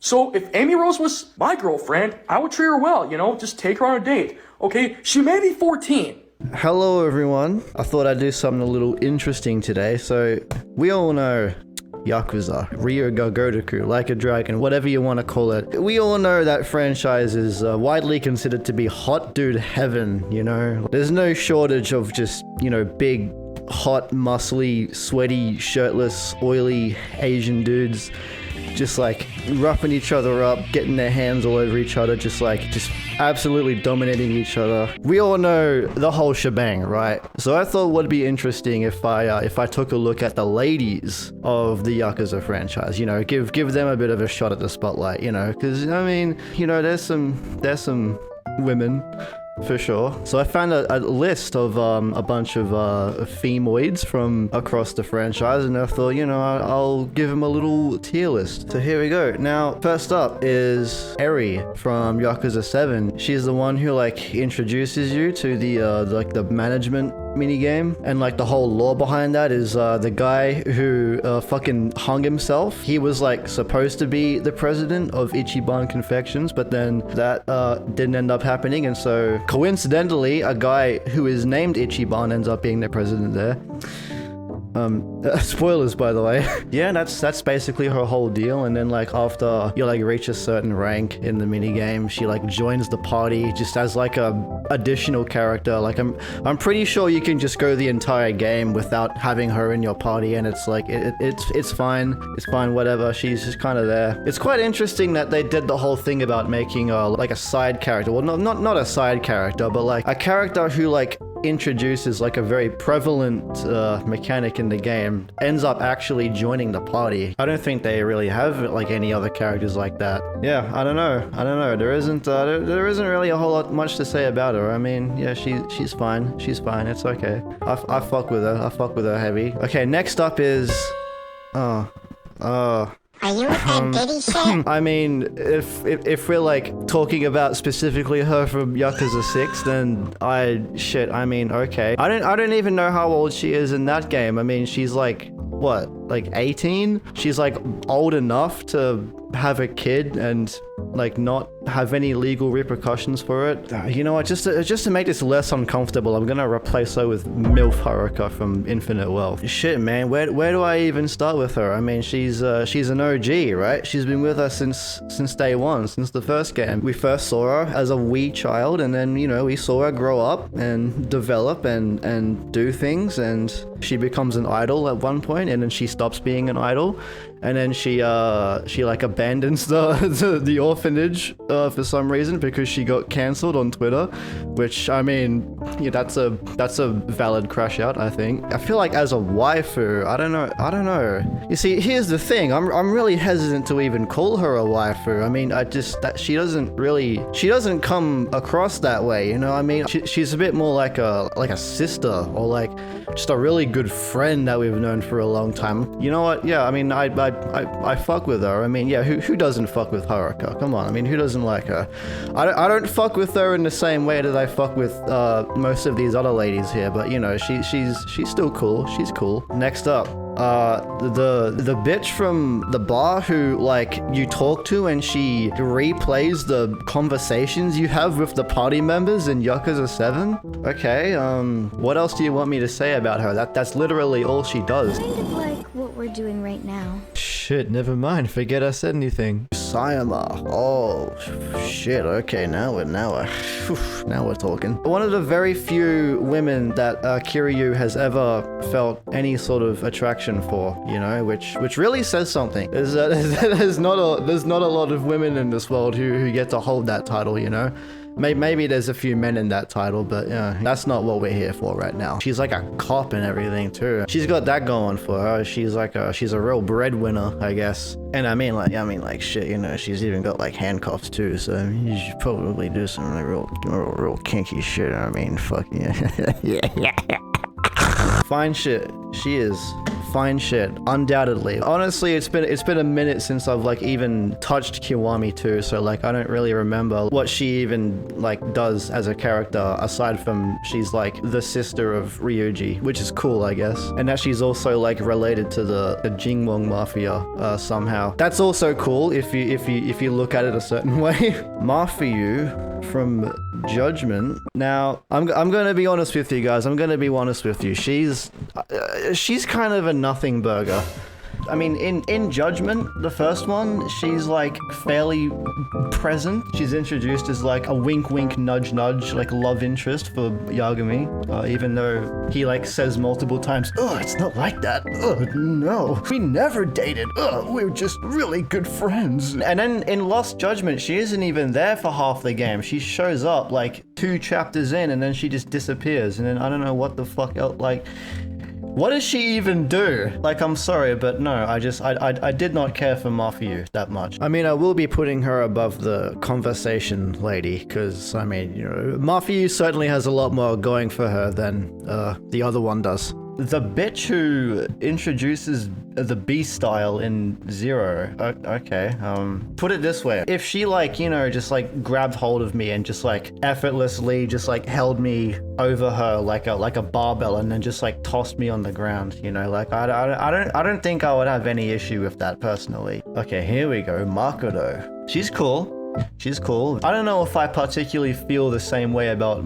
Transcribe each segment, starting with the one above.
So if Amy Rose was my girlfriend, I would treat her well, you know, just take her on a date. Okay, she may be 14. Hello everyone. I thought I'd do something a little interesting today. So we all know Yakuza, Ryoga Gotoku, Like a Dragon, whatever you want to call it. We all know that franchise is widely considered to be hot dude heaven, you know? There's no shortage of just, you know, big, hot, muscly, sweaty, shirtless, oily Asian dudes just like roughing each other up, getting their hands all over each other, just absolutely dominating each other. We all know the whole shebang, right? So I thought would be interesting if I took a look at the ladies of the Yakuza franchise, you know, give them a bit of a shot at the spotlight, you know, because I mean, you know, there's some women for sure. So I found a list of a bunch of femoids from across the franchise, and I thought, you know, I'll give them a little tier list. So here we go. Now, first up is Eri from Yakuza 7. She's the one who like introduces you to the management minigame, and like the whole lore behind that is the guy who fucking hung himself. He was like supposed to be the president of Ichiban Confections, but then that didn't end up happening, and so coincidentally a guy who is named Ichiban ends up being the president there. Spoilers, by the way. Yeah, that's basically her whole deal. And then like after you like reach a certain rank in the minigame, she like joins the party just as like a additional character. Like I'm pretty sure you can just go the entire game without having her in your party, and it's like it's fine. It's fine, whatever. She's just kind of there. It's quite interesting that they did the whole thing about making like a side character. Well, not a side character, but like a character who like introduces like a very prevalent mechanic in the game, ends up actually joining the party. I don't think they really have like any other characters like that. Yeah, I don't know. There isn't really a whole lot much to say about her. I mean, yeah, she's fine. She's fine. It's okay. I fuck with her. I fuck with her heavy. Okay, next up is Are you with that Diddy shit? I mean, if we're like talking about specifically her from Yakuza 6, then I mean, okay. I don't even know how old she is in that game. I mean, she's like, what, like 18? She's like old enough to have a kid and like not have any legal repercussions for it. You know what, just to make this less uncomfortable, I'm gonna replace her with MILF Haruka from Infinite Wealth. Shit, man, where do I even start with her? I mean, she's an OG, right? She's been with us since day one, since the first game. We first saw her as a wee child, and then, you know, we saw her grow up and develop and do things, and she becomes an idol at one point, and then she stops being an idol, and then she like abandons the orphanage for some reason because she got cancelled on Twitter, which, I mean, yeah, that's a valid crash out, I think. I feel like as a waifu, I don't know. You see, here's the thing, I'm really hesitant to even call her a waifu. I mean, she doesn't come across that way, you know. I mean, she's a bit more like a sister, or like just a really good friend that we've known for a long time. You know what? Yeah, I mean, I fuck with her. I mean, yeah, who doesn't fuck with Haruka? Come on, I mean, who doesn't like her? I don't fuck with her in the same way that I fuck with most of these other ladies here, but you know, she's still cool. She's cool. Next up, the bitch from the bar who like you talk to and she replays the conversations you have with the party members in Yakuza 7. Okay, what else do you want me to say about her? That's literally all she does. Kind of like what we're doing right now. Shit, never mind. Forget I said anything. Sayama. Oh, shit. Okay, now we're talking. One of the very few women that Kiryu has ever felt any sort of attraction for, you know, which really says something. There's not a lot of women in this world who get to hold that title, you know. Maybe there's a few men in that title, but yeah, that's not what we're here for right now. She's like a cop and everything too. She's got that going for her. She's a real breadwinner, I guess. And I mean like shit, you know, she's even got like handcuffs too. So you should probably do some like real kinky shit. I mean, fuck yeah. Yeah. Fine shit. She is fine shit, undoubtedly. Honestly, it's been a minute since I've like even touched Kiwami too, so like I don't really remember what she even like does as a character aside from she's like the sister of Ryuji, which is cool, I guess. And that she's also like related to the Jingwon Mafia somehow. That's also cool if you look at it a certain way. Mafu from Judgment. Now, I'm gonna be honest with you guys. I'm gonna be honest with you. She's kind of a nothing burger. I mean, in Judgment, the first one, she's like fairly present. She's introduced as like a wink wink nudge nudge like love interest for Yagami, even though he like says multiple times, "Oh, it's not like that. Oh, no. We never dated. Oh, we're just really good friends." And then in Lost Judgment, she isn't even there for half the game. She shows up like 2 chapters in and then she just disappears. And then I don't know what the fuck else, like, what does she even do? Like, I'm sorry, but no, I did not care for Mafu that much. I mean, I will be putting her above the conversation lady, because, I mean, you know, Mafu certainly has a lot more going for her than the other one does. The bitch who introduces the beast style in Zero. Okay, put it this way. If she like, you know, just like grabbed hold of me and just like effortlessly just like held me over her like a barbell and then just like tossed me on the ground, you know, like I don't think I would have any issue with that personally. Okay, here we go. Makoto. She's cool. She's cool. I don't know if I particularly feel the same way about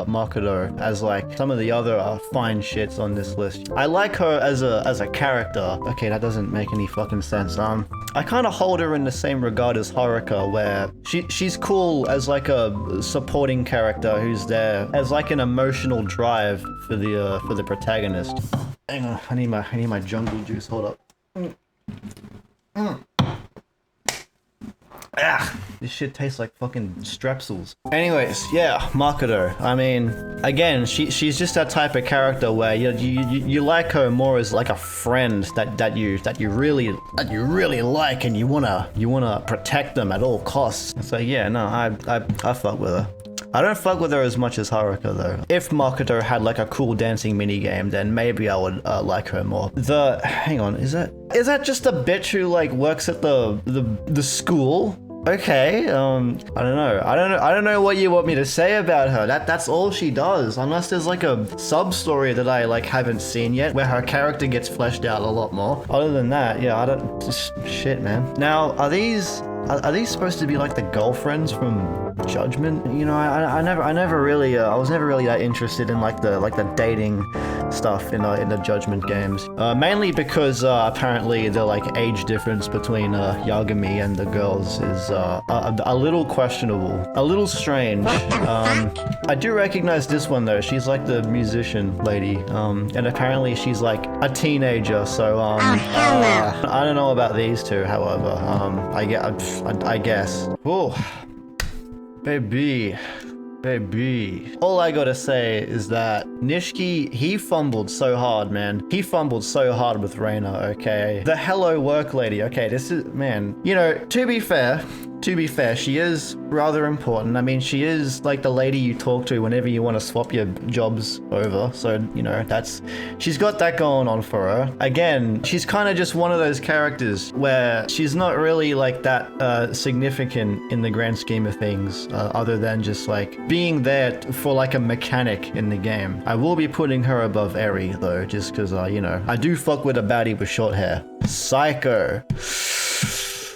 Makoto as like some of the other fine shits on this list. I like her as a character. Okay, that doesn't make any fucking sense. I kind of hold her in the same regard as Haruka, where she's cool as like a supporting character who's there as like an emotional drive for the protagonist. Hang on, I need my jungle juice. Hold up. Ah, this shit tastes like fucking strepsils. Anyways, yeah, Makoto. I mean, again, she's just that type of character where you like her more as like a friend that you really like, and you wanna protect them at all costs. So yeah, no, I fuck with her. I don't fuck with her as much as Haruka though. If Makoto had like a cool dancing minigame, then maybe I would like her more. Hang on, is that just a bitch who like works at the school? Okay, I don't know. I don't know what you want me to say about her. That's all she does, unless there's like a sub-story that I like haven't seen yet, where her character gets fleshed out a lot more. Other than that, yeah, I don't. Just shit, man. Now, are these supposed to be like the girlfriends from Judgment? You know, I never really, I was never really that interested in like the dating stuff in the Judgment games. Mainly because apparently the like age difference between Yagami and the girls is a little questionable, a little strange. I do recognize this one though. She's like the musician lady, and apparently she's like a teenager. So I don't know about these two. However, I guess. Oh, baby. All I gotta say is that Nishiki, he fumbled so hard, man. He fumbled so hard with Reina, okay? The hello work lady, okay, this is, man, you know, to be fair, she is rather important. I mean, she is like the lady you talk to whenever you want to swap your jobs over. So, you know, she's got that going on for her. Again, she's kind of just one of those characters where she's not really like that significant in the grand scheme of things, other than just like being there for like a mechanic in the game. I will be putting her above Eri though, just because, you know, I do fuck with a baddie with short hair. Psycho.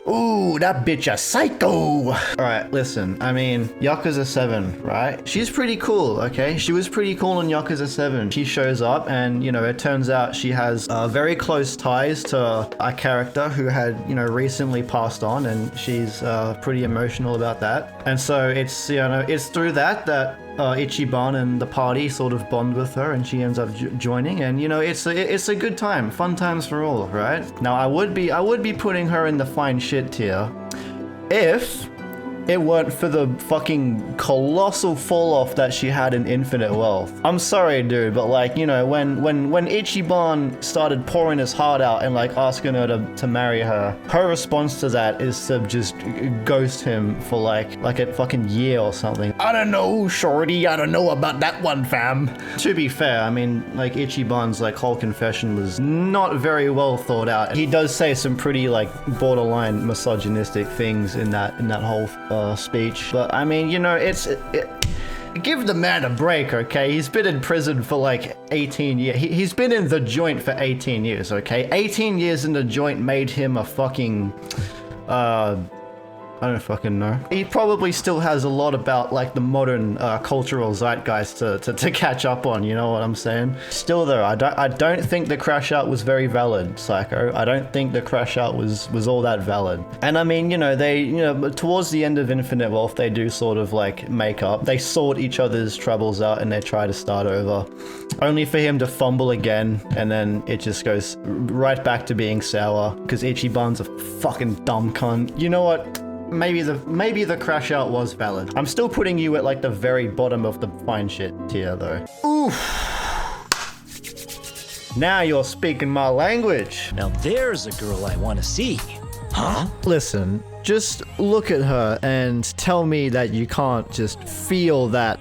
Ooh, that bitch a psycho. Alright, listen, I mean, Yakuza 7, right? She's pretty cool, okay? She was pretty cool in Yakuza 7. She shows up and, you know, it turns out she has very close ties to a character who had, you know, recently passed on, and she's pretty emotional about that. And so it's, you know, it's through that Ichiban and the party sort of bond with her, and she ends up joining, and you know, it's a good time, fun times for all, right? Now I would be putting her in the fine shit tier if it weren't for the fucking colossal fall off that she had in Infinite Wealth. I'm sorry, dude, but like, you know, when Ichiban started pouring his heart out and like asking her to marry her response to that is to just ghost him for like a fucking year or something. I don't know, shorty, I don't know about that one, fam. To be fair, I mean, like Ichiban's like whole confession was not very well thought out. He does say some pretty like borderline misogynistic things in that whole speech, but I mean, you know, give the man a break, okay? He's been in prison for like 18 years. He's been in the joint for 18 years, okay? 18 years in the joint made him a fucking I don't fucking know. He probably still has a lot about like the modern cultural zeitgeist to catch up on, you know what I'm saying? Still though, I don't think the crash out was very valid, Psycho. I don't think the crash out was all that valid. And I mean, you know, towards the end of Infinite Wealth, they do sort of like make up. They sort each other's troubles out and they try to start over. Only for him to fumble again, and then it just goes right back to being sour, because Ichiban's a fucking dumb cunt. You know what? Maybe the crash out was valid. I'm still putting you at like the very bottom of the fine shit tier though. Oof. Now you're speaking my language. Now there's a girl I want to see. Huh? Listen, just look at her and tell me that you can't just feel that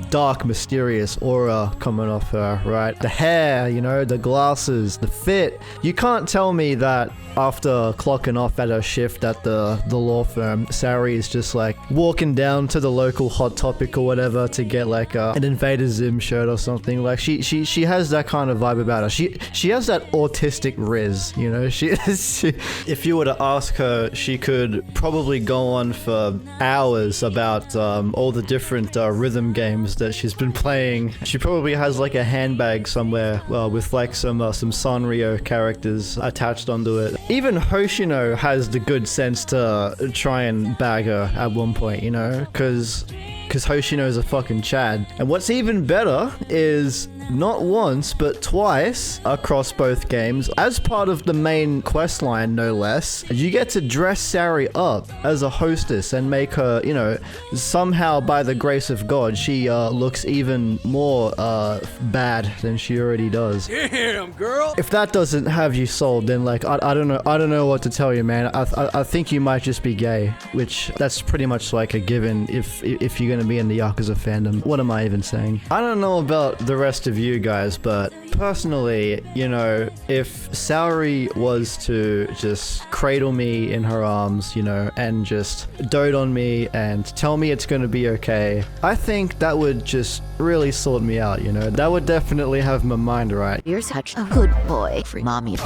dark, mysterious aura coming off her, right? The hair, you know, the glasses, the fit. You can't tell me that after clocking off at her shift at the law firm, Sari is just like walking down to the local Hot Topic or whatever to get like an Invader Zim shirt or something. Like she has that kind of vibe about her. She has that autistic riz, you know. She if you were to ask her, she could probably go on for hours about all the different rhythm games that she's been playing. She probably has like a handbag somewhere with like some Sanrio characters attached onto it. Even Hoshino has the good sense to try and bag her at one point, you know, because Hoshino is a fucking Chad. And what's even better is not once, but twice across both games, as part of the main quest line, no less, you get to dress Sari up as a hostess and make her, you know, somehow by the grace of God, she looks even more bad than she already does. Damn, girl. If that doesn't have you sold, then like I don't know what to tell you, man. I think you might just be gay, which that's pretty much like a given if you're gonna be in the Yakuza fandom. What am I even saying? I don't know about the rest of you guys, but personally, you know, if Sari was to just cradle me in her arms, you know, and just dote on me and tell me it's gonna be okay, I think that would just really sort me out, you know. That would definitely have my mind right. You're such a good boy, mommy.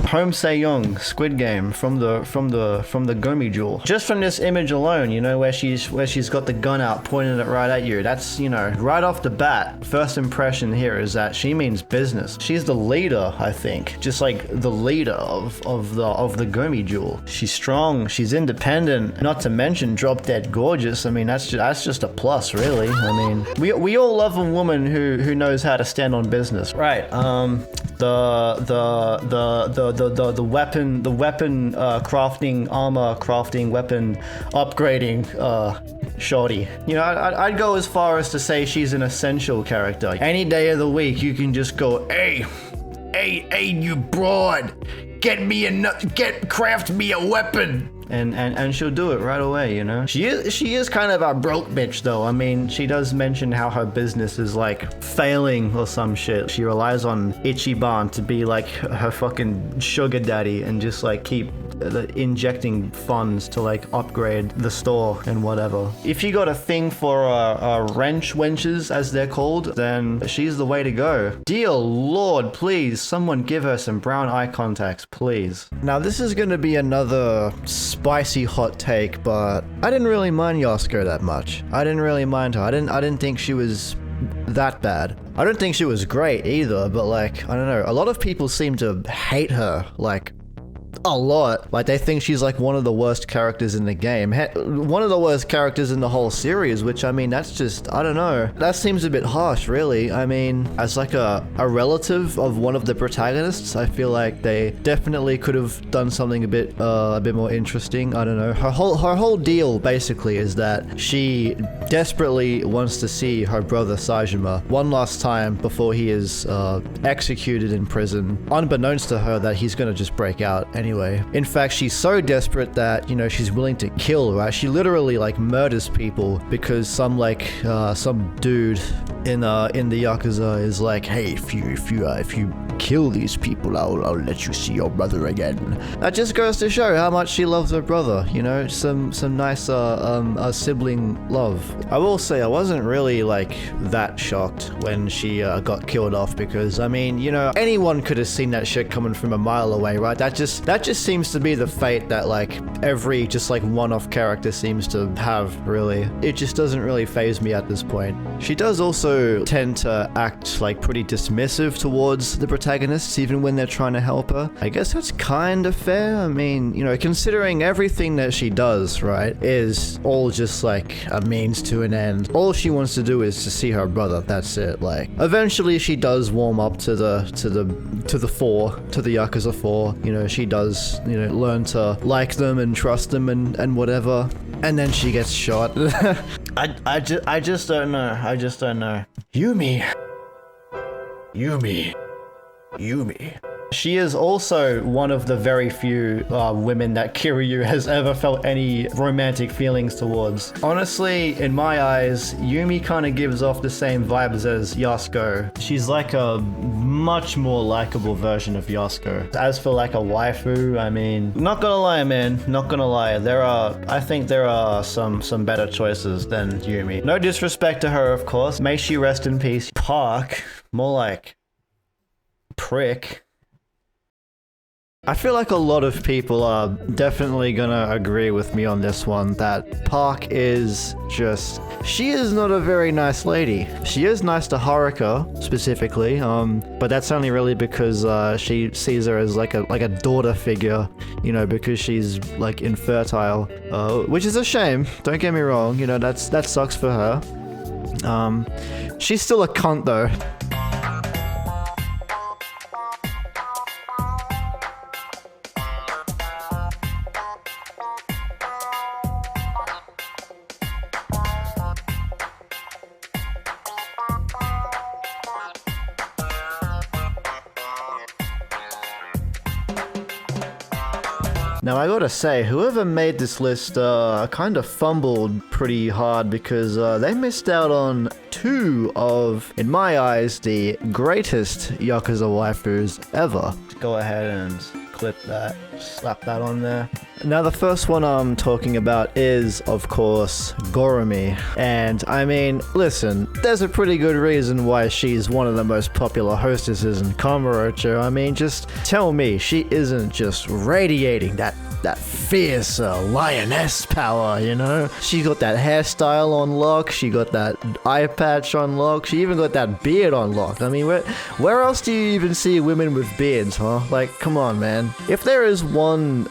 Home Seyong, Squid Game from the Gomi Jewel. Just from this image alone, you know, where she's got the gun out pointing it right at you. That's, you know, right off the bat, first impression here is that she means business. She's the leader, I think, just like the leader of the Gomi Jewel. She's strong, she's independent, not to mention drop dead gorgeous. I mean, that's just a plus, really. I mean, we all love a woman who knows how to stand on business, right? The weapon crafting, armor crafting, weapon upgrading shorty. You know, I'd go as far as to say she's an essential character. Any day of the week you can just go, hey you broad, craft me a weapon. And she'll do it right away, you know? She is kind of a broke bitch though. I mean, she does mention how her business is like failing or some shit. She relies on Ichiban to be like her fucking sugar daddy and just like keep injecting funds to like upgrade the store and whatever. If you got a thing for wrench wenches, as they're called, then she's the way to go. Dear Lord, please, someone give her some brown eye contacts, please. Now this is gonna be another spicy hot take, but I didn't really mind Yasco that much. I didn't really mind her. I didn't think she was that bad. I don't think she was great either, but like, I don't know, a lot of people seem to hate her like a lot. Like, they think she's like one of the worst characters in the game. One of the worst characters in the whole series, which, I mean, that's just, I don't know. That seems a bit harsh, really. I mean, as like a relative of one of the protagonists, I feel like they definitely could have done something a bit more interesting. I don't know. Her whole deal, basically, is that she desperately wants to see her brother Sajima one last time before he is executed in prison, unbeknownst to her that he's gonna just break out anyway. In fact, she's so desperate that, you know, she's willing to kill, right? She literally like murders people because some dude in the Yakuza is like, hey, if you kill these people, I'll let you see your brother again. That just goes to show how much she loves her brother, you know, some nice sibling love. I will say I wasn't really like that shocked when she got killed off, because I mean, you know, anyone could have seen that shit coming from a mile away, right? That just seems to be the fate that like every just like one-off character seems to have, really. It just doesn't really faze me at this point. She does also tend to act like pretty dismissive towards the protagonists, even when they're trying to help her. I guess that's kind of fair. I mean, you know, considering everything that she does, right, is all just like a means to an end. All she wants to do is to see her brother. That's it. Like, eventually she does warm up to the Yakuza 4. You know, she does, you know, learn to like them and trust them and whatever. And then she gets shot. I just don't know. I just don't know. Yume. She is also one of the very few women that Kiryu has ever felt any romantic feelings towards. Honestly, in my eyes, Yume kind of gives off the same vibes as Yasco. She's like a much more likable version of Yasco. As for like a waifu, I mean, not gonna lie, man, not gonna lie. I think there are some better choices than Yume. No disrespect to her, of course. May she rest in peace. Park, more like prick. I feel like a lot of people are definitely gonna agree with me on this one, that Park is just... she is not a very nice lady. She is nice to Haruka, specifically, but that's only really because she sees her as like a daughter figure, you know, because she's like infertile, which is a shame, don't get me wrong, you know, that sucks for her. She's still a cunt though. Now I gotta say, whoever made this list kind of fumbled pretty hard, because they missed out on two of, in my eyes, the greatest Yakuza waifus ever. Go ahead and clip that, slap that on there. Now the first one I'm talking about is, of course, Gorumi. And I mean, listen, there's a pretty good reason why she's one of the most popular hostesses in Kamurocho. I mean, just tell me she isn't just radiating that fierce lioness power, you know? She got that hairstyle on lock, she got that eye patch on lock, she even got that beard on lock. I mean, where else do you even see women with beards, huh? Like, come on, man. If there is one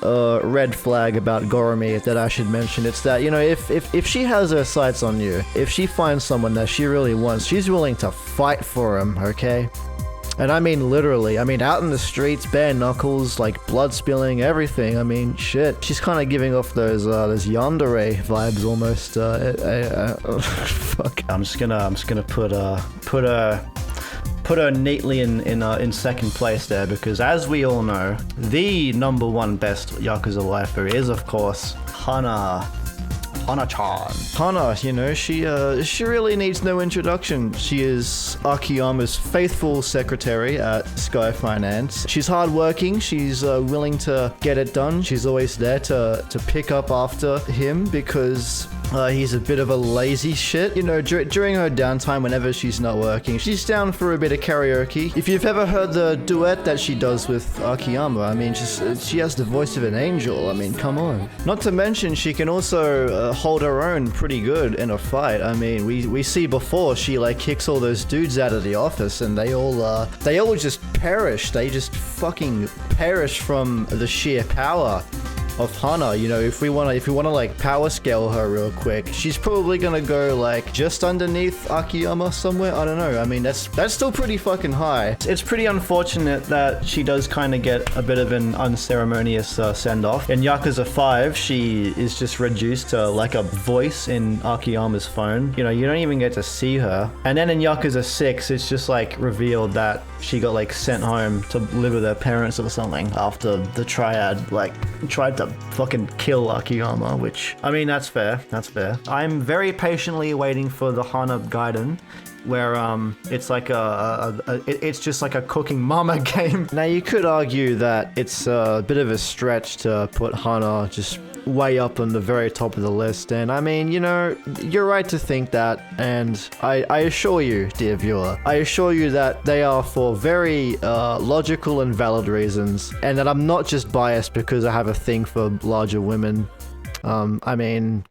red flag about Gorumi that I should mention, it's that, you know, if she has her sights on you, if she finds someone that she really wants, she's willing to fight for him, okay? And I mean literally, I mean out in the streets, bare knuckles, like blood spilling, everything. I mean, shit. She's kind of giving off those yandere vibes almost. Fuck. I'm just gonna put her neatly in second place there, because as we all know, the number one best Yakuza waifu is, of course, Hana-chan. Hana, you know, she really needs no introduction. She is Akiyama's faithful secretary at Sky Finance. She's hardworking, she's willing to get it done. She's always there to pick up after him, because He's a bit of a lazy shit. You know, during her downtime, whenever she's not working, she's down for a bit of karaoke. If you've ever heard the duet that she does with Akiyama, I mean, she has the voice of an angel. I mean, come on. Not to mention, she can also hold her own pretty good in a fight. I mean, we see before she like kicks all those dudes out of the office, and they all just perish. They just fucking perish from the sheer power of Hana. You know, if we wanna like power scale her real quick, she's probably gonna go like just underneath Akiyama somewhere. I don't know. I mean, that's still pretty fucking high. It's pretty unfortunate that she does kind of get a bit of an unceremonious send-off. In Yakuza 5, she is just reduced to like a voice in Akiyama's phone. You know, you don't even get to see her. And then in Yakuza 6, it's just like revealed that she got like sent home to live with her parents or something after the triad like tried to fucking kill Akiyama, which, I mean, that's fair. I'm very patiently waiting for the Hana Gaiden, where it's like it's just like a cooking mama game. Now you could argue that it's a bit of a stretch to put Hana just way up on the very top of the list, and I mean, you know, you're right to think that, and I assure you, dear viewer, I assure you that they are for very logical and valid reasons, and that I'm not just biased because I have a thing for larger women. I mean...